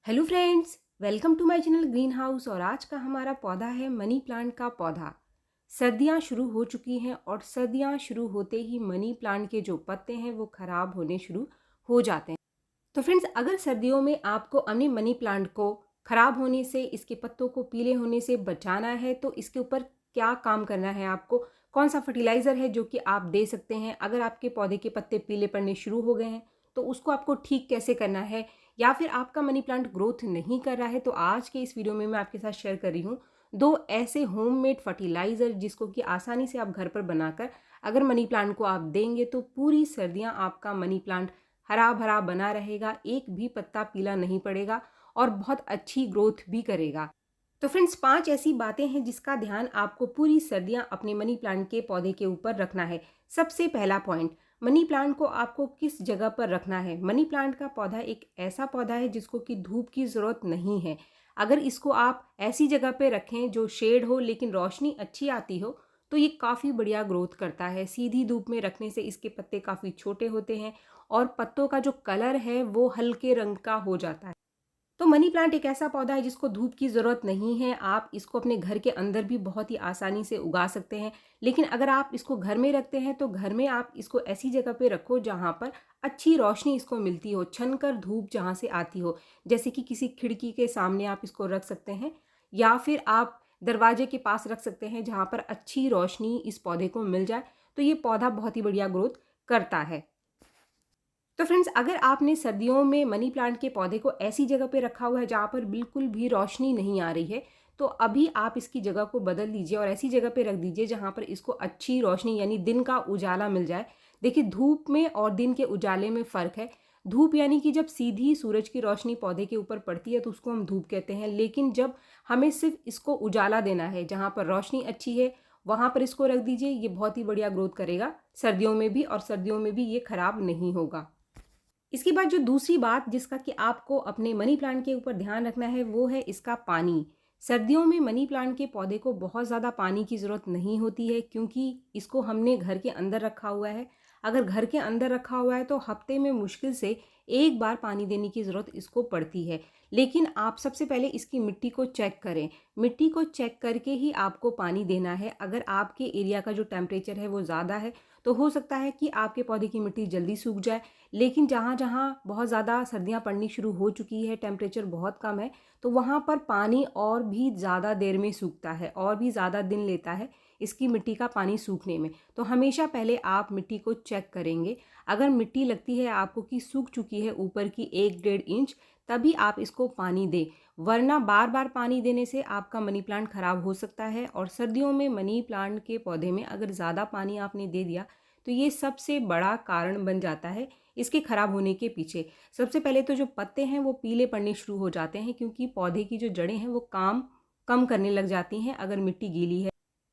Hello friends, welcome to my channel green house. और आज का हमारा पौधा है मनी प्लांट का पौधा। सर्दियां शुरू हो चुकी हैं और सर्दियां शुरू होते ही मनी प्लांट के जो पत्ते हैं वो खराब होने शुरू हो जाते हैं। तो फ्रेंड्स, अगर सर्दियों में आपको अपने मनी प्लांट को खराब होने से, इसके पत्तों को पीले होने से बचाना है तो इसके ऊपर क्या काम करना है आपको, कौन सा फर्टिलाइज़र है जो कि आप दे सकते हैं। अगर आपके पौधे के पत्ते पीले पड़ने शुरू हो गए हैं तो उसको आपको ठीक कैसे करना है, या फिर आपका मनी प्लांट ग्रोथ नहीं कर रहा है, तो आज के इस वीडियो में मैं आपके साथ शेयर कर रही हूँ दो ऐसे होममेड फर्टिलाइज़र जिसको कि आसानी से आप घर पर बनाकर अगर मनी प्लांट को आप देंगे तो पूरी सर्दियाँ आपका मनी प्लांट हरा भरा बना रहेगा, एक भी पत्ता पीला नहीं पड़ेगा और बहुत अच्छी ग्रोथ भी करेगा। तो फ्रेंड्स, 5 ऐसी बातें हैं जिसका ध्यान आपको पूरी सर्दियां अपने मनी प्लांट के पौधे के ऊपर रखना है। सबसे पहला पॉइंट, मनी प्लांट को आपको किस जगह पर रखना है। मनी प्लांट का पौधा एक ऐसा पौधा है जिसको कि धूप की ज़रूरत नहीं है। अगर इसको आप ऐसी जगह पे रखें जो शेड हो लेकिन रोशनी अच्छी आती हो तो ये काफ़ी बढ़िया ग्रोथ करता है। सीधी धूप में रखने से इसके पत्ते काफ़ी छोटे होते हैं और पत्तों का जो कलर है वो हल्के रंग का हो जाता है। तो मनी प्लांट एक ऐसा पौधा है जिसको धूप की ज़रूरत नहीं है। आप इसको अपने घर के अंदर भी बहुत ही आसानी से उगा सकते हैं। लेकिन अगर आप इसको घर में रखते हैं तो घर में आप इसको ऐसी जगह पे रखो जहाँ पर अच्छी रोशनी इसको मिलती हो, छनकर धूप जहाँ से आती हो। जैसे कि किसी खिड़की के सामने आप इसको रख सकते हैं, या फिर आप दरवाजे के पास रख सकते हैं जहाँ पर अच्छी रोशनी इस पौधे को मिल जाए। तो ये पौधा बहुत ही बढ़िया ग्रोथ करता है। तो फ्रेंड्स, अगर आपने सर्दियों में मनी प्लांट के पौधे को ऐसी जगह पे रखा हुआ है जहाँ पर बिल्कुल भी रोशनी नहीं आ रही है, तो अभी आप इसकी जगह को बदल दीजिए और ऐसी जगह पे रख दीजिए जहाँ पर इसको अच्छी रोशनी यानी दिन का उजाला मिल जाए। देखिए, धूप में और दिन के उजाले में फ़र्क है। धूप यानी कि जब सीधी सूरज की रोशनी पौधे के ऊपर पड़ती है तो उसको हम धूप कहते हैं, लेकिन जब हमें सिर्फ इसको उजाला देना है, जहाँ पर रोशनी अच्छी है, वहाँ पर इसको रख दीजिए। ये बहुत ही बढ़िया ग्रोथ करेगा सर्दियों में भी, और सर्दियों में भी ये खराब नहीं होगा। इसके बाद जो दूसरी बात जिसका कि आपको अपने मनी प्लांट के ऊपर ध्यान रखना है वो है इसका पानी। सर्दियों में मनी प्लांट के पौधे को बहुत ज़्यादा पानी की ज़रूरत नहीं होती है क्योंकि इसको हमने घर के अंदर रखा हुआ है। अगर घर के अंदर रखा हुआ है तो हफ्ते में मुश्किल से एक बार पानी देने की ज़रूरत इसको पड़ती है। लेकिन आप सबसे पहले इसकी मिट्टी को चेक करें। मिट्टी को चेक करके ही आपको पानी देना है। अगर आपके एरिया का जो टेम्परेचर है वो ज़्यादा है तो हो सकता है कि आपके पौधे की मिट्टी जल्दी सूख जाए। लेकिन जहाँ जहाँ बहुत ज़्यादा सर्दियाँ पड़नी शुरू हो चुकी है, टेम्परेचर बहुत कम है, तो वहाँ पर पानी और भी ज़्यादा देर में सूखता है और भी ज़्यादा दिन लेता है इसकी मिट्टी का पानी सूखने में। तो हमेशा पहले आप मिट्टी को चेक करेंगे। अगर मिट्टी लगती है आपको कि सूख चुकी है ऊपर की 1-1.5 इंच, तभी आप इसको पानी दें। वरना बार बार पानी देने से आपका मनी प्लांट ख़राब हो सकता है। और सर्दियों में मनी प्लांट के पौधे में अगर ज़्यादा पानी आपने दे दिया तो ये सबसे बड़ा कारण बन जाता है इसके खराब होने के पीछे। सबसे पहले तो जो पत्ते हैं वो पीले पड़ने शुरू हो जाते हैं क्योंकि पौधे की जो जड़ें हैं वो काम कम करने लग जाती हैं अगर मिट्टी गीली है।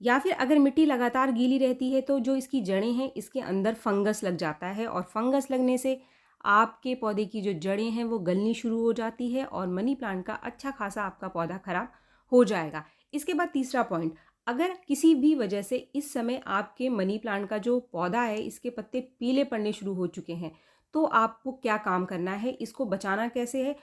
या फिर अगर मिट्टी लगातार गीली रहती है तो जो इसकी जड़ें हैं इसके अंदर फंगस लग जाता है, और फंगस लगने से आपके पौधे की जो जड़ें हैं वो गलनी शुरू हो जाती है और मनी प्लांट का अच्छा खासा आपका पौधा खराब हो जाएगा। इसके बाद तीसरा पॉइंट, अगर किसी भी वजह से इस समय आपके मनी प्लांट का जो पौधा है इसके पत्ते पीले पड़ने शुरू हो चुके हैं, तो आपको क्या काम करना है, इसको बचाना कैसे है।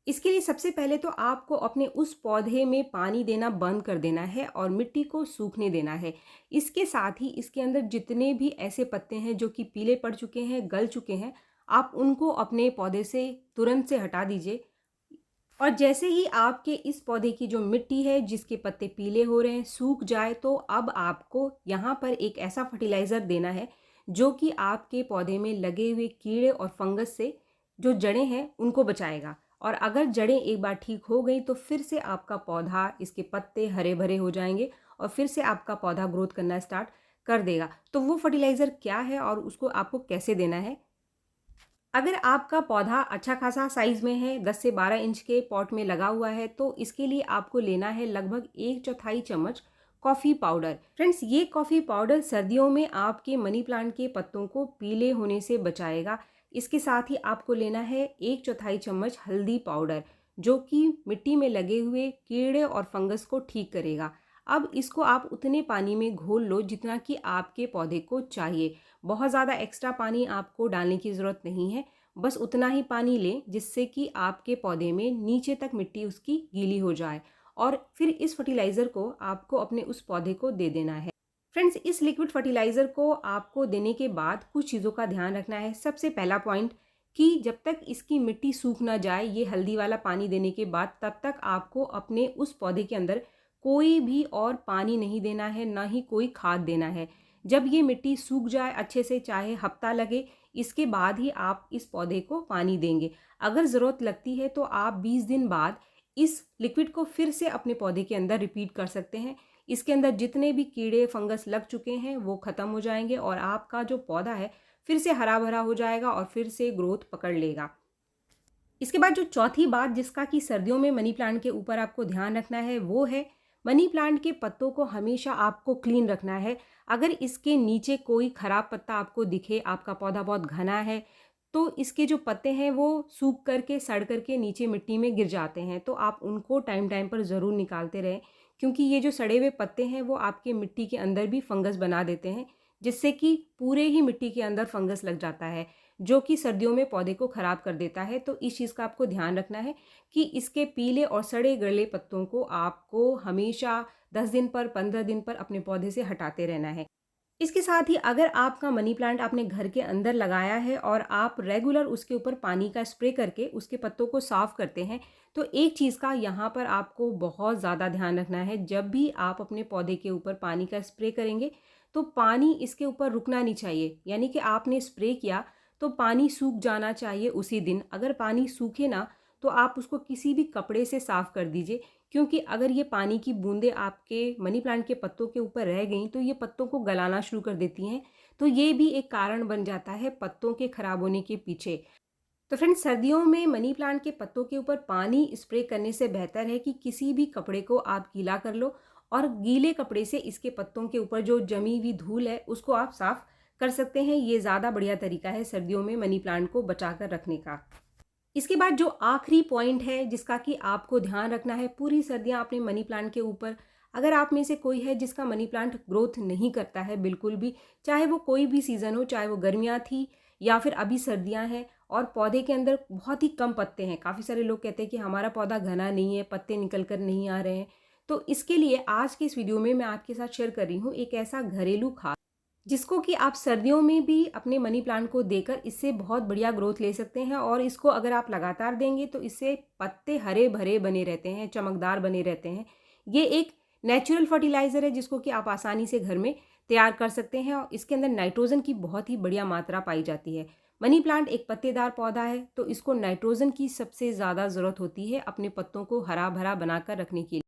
इसके लिए सबसे पहले तो आपको अपने उस पौधे में पानी देना बंद कर देना है और मिट्टी को सूखने देना है। इसके साथ ही इसके अंदर जितने भी ऐसे पत्ते हैं जो कि पीले पड़ चुके हैं, गल चुके हैं, आप उनको अपने पौधे से तुरंत से हटा दीजिए। और जैसे ही आपके इस पौधे की जो मिट्टी है जिसके पत्ते पीले हो रहे हैं सूख जाए, तो अब आपको यहाँ पर एक ऐसा फर्टिलाइज़र देना है जो कि आपके पौधे में लगे हुए कीड़े और फंगस से जो जड़ें हैं उनको बचाएगा। और अगर जड़ें एक बार ठीक हो गई तो फिर से आपका पौधा, इसके पत्ते हरे भरे हो जाएंगे और फिर से आपका पौधा ग्रोथ करना स्टार्ट कर देगा। तो वो फर्टिलाइज़र क्या है और उसको आपको कैसे देना है। अगर आपका पौधा अच्छा खासा साइज़ में है, 10 से 12 इंच के पॉट में लगा हुआ है, तो इसके लिए आपको लेना है लगभग 1/4 चम्मच कॉफ़ी पाउडर। फ्रेंड्स, ये कॉफ़ी पाउडर सर्दियों में आपके मनी प्लांट के पत्तों को पीले होने से बचाएगा। इसके साथ ही आपको लेना है 1/4 चम्मच हल्दी पाउडर, जो कि मिट्टी में लगे हुए कीड़े और फंगस को ठीक करेगा। अब इसको आप उतने पानी में घोल लो जितना कि आपके पौधे को चाहिए। बहुत ज़्यादा एक्स्ट्रा पानी आपको डालने की ज़रूरत नहीं है। बस उतना ही पानी लें जिससे कि आपके पौधे में नीचे तक मिट्टी उसकी गीली हो जाए और फिर इस फर्टिलाइज़र को आपको अपने उस पौधे को दे देना है। फ्रेंड्स, इस लिक्विड फर्टिलाइज़र को आपको देने के बाद कुछ चीज़ों का ध्यान रखना है। सबसे पहला पॉइंट कि जब तक इसकी मिट्टी सूख ना जाए, ये हल्दी वाला पानी देने के बाद, तब तक आपको अपने उस पौधे के अंदर कोई भी और पानी नहीं देना है, ना ही कोई खाद देना है। जब ये मिट्टी सूख जाए अच्छे से, चाहे हफ्ता लगे, इसके बाद ही आप इस पौधे को पानी देंगे। अगर ज़रूरत लगती है तो आप 20 दिन बाद इस लिक्विड को फिर से अपने पौधे के अंदर रिपीट कर सकते हैं। इसके अंदर जितने भी कीड़े फंगस लग चुके हैं वो ख़त्म हो जाएंगे और आपका जो पौधा है फिर से हरा भरा हो जाएगा और फिर से ग्रोथ पकड़ लेगा। इसके बाद जो चौथी बात जिसका कि सर्दियों में मनी प्लांट के ऊपर आपको ध्यान रखना है वो है मनी प्लांट के पत्तों को हमेशा आपको क्लीन रखना है। अगर इसके नीचे कोई ख़राब पत्ता आपको दिखे, आपका पौधा बहुत घना है, तो इसके जो पत्ते हैं वो सूख करके सड़ करके नीचे मिट्टी में गिर जाते हैं, तो आप उनको टाइम टाइम पर ज़रूर निकालते रहें, क्योंकि ये जो सड़े हुए पत्ते हैं वो आपके मिट्टी के अंदर भी फंगस बना देते हैं, जिससे कि पूरे ही मिट्टी के अंदर फंगस लग जाता है, जो कि सर्दियों में पौधे को ख़राब कर देता है। तो इस चीज़ का आपको ध्यान रखना है कि इसके पीले और सड़े गले पत्तों को आपको हमेशा 10 दिन पर 15 दिन पर अपने पौधे से हटाते रहना है। इसके साथ ही अगर आपका मनी प्लांट आपने घर के अंदर लगाया है और आप रेगुलर उसके ऊपर पानी का स्प्रे करके उसके पत्तों को साफ़ करते हैं, तो एक चीज़ का यहाँ पर आपको बहुत ज़्यादा ध्यान रखना है। जब भी आप अपने पौधे के ऊपर पानी का स्प्रे करेंगे तो पानी इसके ऊपर रुकना नहीं चाहिए, यानी कि आपने स्प्रे किया तो पानी सूख जाना चाहिए उसी दिन। अगर पानी सूखे ना तो आप उसको किसी भी कपड़े से साफ़ कर दीजिए, क्योंकि अगर ये पानी की बूंदें आपके मनी प्लांट के पत्तों के ऊपर रह गईं तो ये पत्तों को गलाना शुरू कर देती हैं, तो ये भी एक कारण बन जाता है पत्तों के खराब होने के पीछे। तो फ्रेंड्स, सर्दियों में मनी प्लांट के पत्तों के ऊपर पानी स्प्रे करने से बेहतर है कि किसी भी कपड़े को आप गीला कर लो और गीले कपड़े से इसके पत्तों के ऊपर जो जमी हुई धूल है उसको आप साफ़ कर सकते हैं। ये ज़्यादा बढ़िया तरीका है सर्दियों में मनी प्लांट को बचा कर रखने का। इसके बाद जो आखिरी पॉइंट है जिसका कि आपको ध्यान रखना है पूरी सर्दियां अपने मनी प्लांट के ऊपर, अगर आप में से कोई है जिसका मनी प्लांट ग्रोथ नहीं करता है बिल्कुल भी, चाहे वो कोई भी सीज़न हो, चाहे वो गर्मियां थी या फिर अभी सर्दियां हैं और पौधे के अंदर बहुत ही कम पत्ते हैं, काफ़ी सारे लोग कहते हैं कि हमारा पौधा घना नहीं है, पत्ते निकल कर नहीं आ रहे हैं, तो इसके लिए आज के इस वीडियो में मैं आपके साथ शेयर कर रही हूँ एक ऐसा घरेलू खाद जिसको कि आप सर्दियों में भी अपने मनी प्लांट को देकर इससे बहुत बढ़िया ग्रोथ ले सकते हैं। और इसको अगर आप लगातार देंगे तो इससे पत्ते हरे भरे बने रहते हैं, चमकदार बने रहते हैं। ये एक नेचुरल फर्टिलाइज़र है जिसको कि आप आसानी से घर में तैयार कर सकते हैं और इसके अंदर नाइट्रोजन की बहुत ही बढ़िया मात्रा पाई जाती है। मनी प्लांट एक पत्तेदार पौधा है तो इसको नाइट्रोजन की सबसे ज़्यादा ज़रूरत होती है अपने पत्तों को हरा भरा बनाकर रखने के लिए।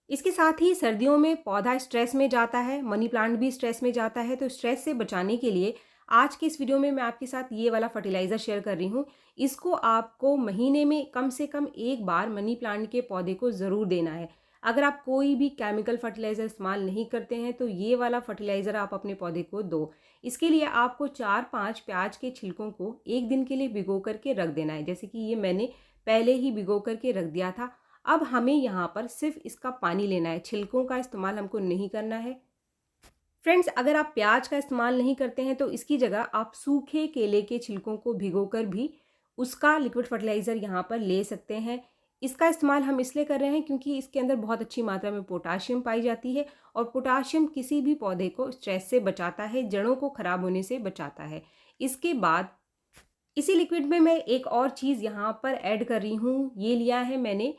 इसके साथ ही सर्दियों में पौधा स्ट्रेस में जाता है, मनी प्लांट भी स्ट्रेस में जाता है, तो स्ट्रेस से बचाने के लिए आज के इस वीडियो में मैं आपके साथ ये वाला फर्टिलाइज़र शेयर कर रही हूँ। इसको आपको महीने में कम से कम एक बार मनी प्लांट के पौधे को ज़रूर देना है। अगर आप कोई भी केमिकल फर्टिलाइज़र इस्तेमाल नहीं करते हैं तो ये वाला फर्टिलाइज़र आप अपने पौधे को दो। इसके लिए आपको 4-5 प्याज के छिलकों को एक दिन के लिए भिगो करके रख देना है, जैसे कि ये मैंने पहले ही भिगो करके रख दिया था। अब हमें यहाँ पर सिर्फ इसका पानी लेना है, छिलकों का इस्तेमाल हमको नहीं करना है। फ्रेंड्स, अगर आप प्याज का इस्तेमाल नहीं करते हैं तो इसकी जगह आप सूखे केले के छिलकों को भिगोकर भी उसका लिक्विड फर्टिलाइज़र यहाँ पर ले सकते हैं। इसका इस्तेमाल हम इसलिए कर रहे हैं क्योंकि इसके अंदर बहुत अच्छी मात्रा में पोटाशियम पाई जाती है और पोटाशियम किसी भी पौधे को स्ट्रेस से बचाता है, जड़ों को खराब होने से बचाता है। इसके बाद इसी लिक्विड में मैं एक और चीज़ यहाँ पर ऐड कर रही हूँ। ये लिया है मैंने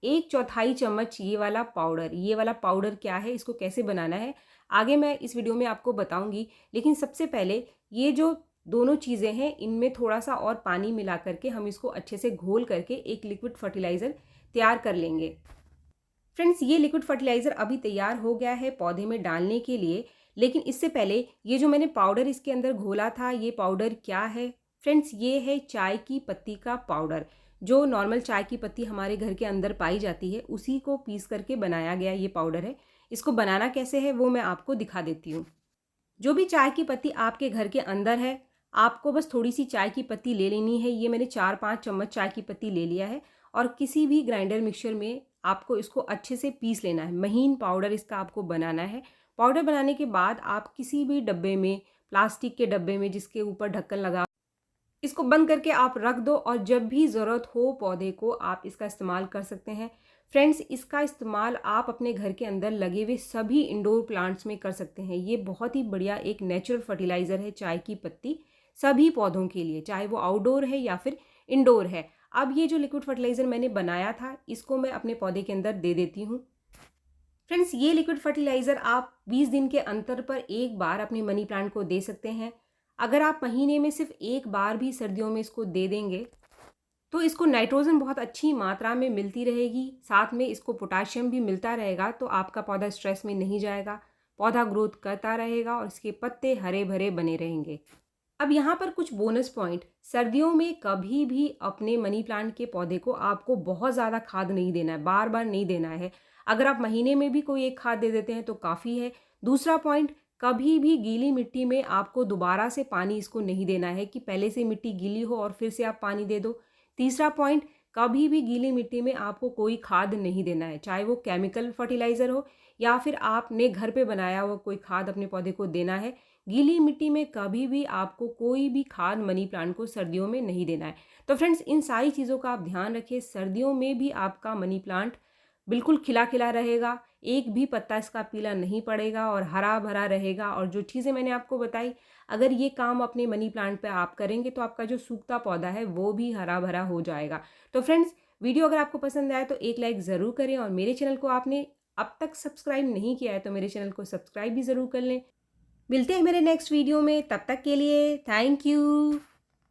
1/4 चम्मच ये वाला पाउडर। ये वाला पाउडर क्या है, इसको कैसे बनाना है, आगे मैं इस वीडियो में आपको बताऊंगी। लेकिन सबसे पहले ये जो दोनों चीज़ें हैं इनमें थोड़ा सा और पानी मिला करके हम इसको अच्छे से घोल करके एक लिक्विड फर्टिलाइज़र तैयार कर लेंगे। फ्रेंड्स, ये लिक्विड फर्टिलाइज़र अभी तैयार हो गया है पौधे में डालने के लिए, लेकिन इससे पहले ये जो मैंने पाउडर इसके अंदर घोला था, ये पाउडर क्या है फ्रेंड्स, ये है चाय की पत्ती का पाउडर। जो नॉर्मल चाय की पत्ती हमारे घर के अंदर पाई जाती है उसी को पीस करके बनाया गया ये पाउडर है। इसको बनाना कैसे है वो मैं आपको दिखा देती हूँ। जो भी चाय की पत्ती आपके घर के अंदर है, आपको बस थोड़ी सी चाय की पत्ती ले लेनी है। ये मैंने 4-5 चम्मच चाय की पत्ती ले लिया है और किसी भी ग्राइंडर मिक्सचर में आपको इसको अच्छे से पीस लेना है। महीन पाउडर इसका आपको बनाना है। पाउडर बनाने के बाद आप किसी भी डब्बे में, प्लास्टिक के डब्बे में जिसके ऊपर ढक्कन लगा इसको बंद करके आप रख दो और जब भी ज़रूरत हो पौधे को आप इसका इस्तेमाल कर सकते हैं। फ्रेंड्स, इसका इस्तेमाल आप अपने घर के अंदर लगे हुए सभी इंडोर प्लांट्स में कर सकते हैं। ये बहुत ही बढ़िया एक नेचुरल फर्टिलाइज़र है, चाय की पत्ती, सभी पौधों के लिए, चाहे वो आउटडोर है या फिर इंडोर है। अब ये जो लिक्विड फर्टिलाइज़र मैंने बनाया था, इसको मैं अपने पौधे के अंदर दे देती हूँ। फ्रेंड्स, ये लिक्विड फर्टिलाइज़र आप 20 दिन के अंतर पर एक बार अपने मनी प्लांट को दे सकते हैं। अगर आप महीने में सिर्फ एक बार भी सर्दियों में इसको दे देंगे तो इसको नाइट्रोजन बहुत अच्छी मात्रा में मिलती रहेगी, साथ में इसको पोटाशियम भी मिलता रहेगा, तो आपका पौधा स्ट्रेस में नहीं जाएगा, पौधा ग्रोथ करता रहेगा और इसके पत्ते हरे भरे बने रहेंगे। अब यहाँ पर कुछ बोनस पॉइंट, सर्दियों में कभी भी अपने मनी प्लांट के पौधे को आपको बहुत ज़्यादा खाद नहीं देना है, बार बार नहीं देना है। अगर आप महीने में भी कोई एक खाद दे देते हैं तो काफ़ी है। दूसरा पॉइंट, कभी भी गीली मिट्टी में आपको दोबारा से पानी इसको नहीं देना है कि पहले से मिट्टी गीली हो और फिर से आप पानी दे दो। तीसरा पॉइंट, कभी भी गीली मिट्टी में आपको कोई खाद नहीं देना है, चाहे वो केमिकल फर्टिलाइज़र हो या फिर आपने घर पे बनाया हुआ कोई खाद अपने पौधे को देना है। गीली मिट्टी में कभी भी आपको कोई भी खाद मनी प्लांट को सर्दियों में नहीं देना है। तो फ्रेंड्स, इन सारी चीज़ों का आप ध्यान रखिए। सर्दियों में भी आपका मनी प्लांट बिल्कुल खिला खिला रहेगा, एक भी पत्ता इसका पीला नहीं पड़ेगा और हरा भरा रहेगा। और जो चीज़ें मैंने आपको बताई, अगर ये काम अपने मनी प्लांट पे आप करेंगे तो आपका जो सूखता पौधा है वो भी हरा भरा हो जाएगा। तो फ्रेंड्स, वीडियो अगर आपको पसंद आए तो एक लाइक ज़रूर करें और मेरे चैनल को आपने अब तक सब्सक्राइब नहीं किया है तो मेरे चैनल को सब्सक्राइब भी ज़रूर कर लें। मिलते हैं मेरे नेक्स्ट वीडियो में, तब तक के लिए थैंक यू।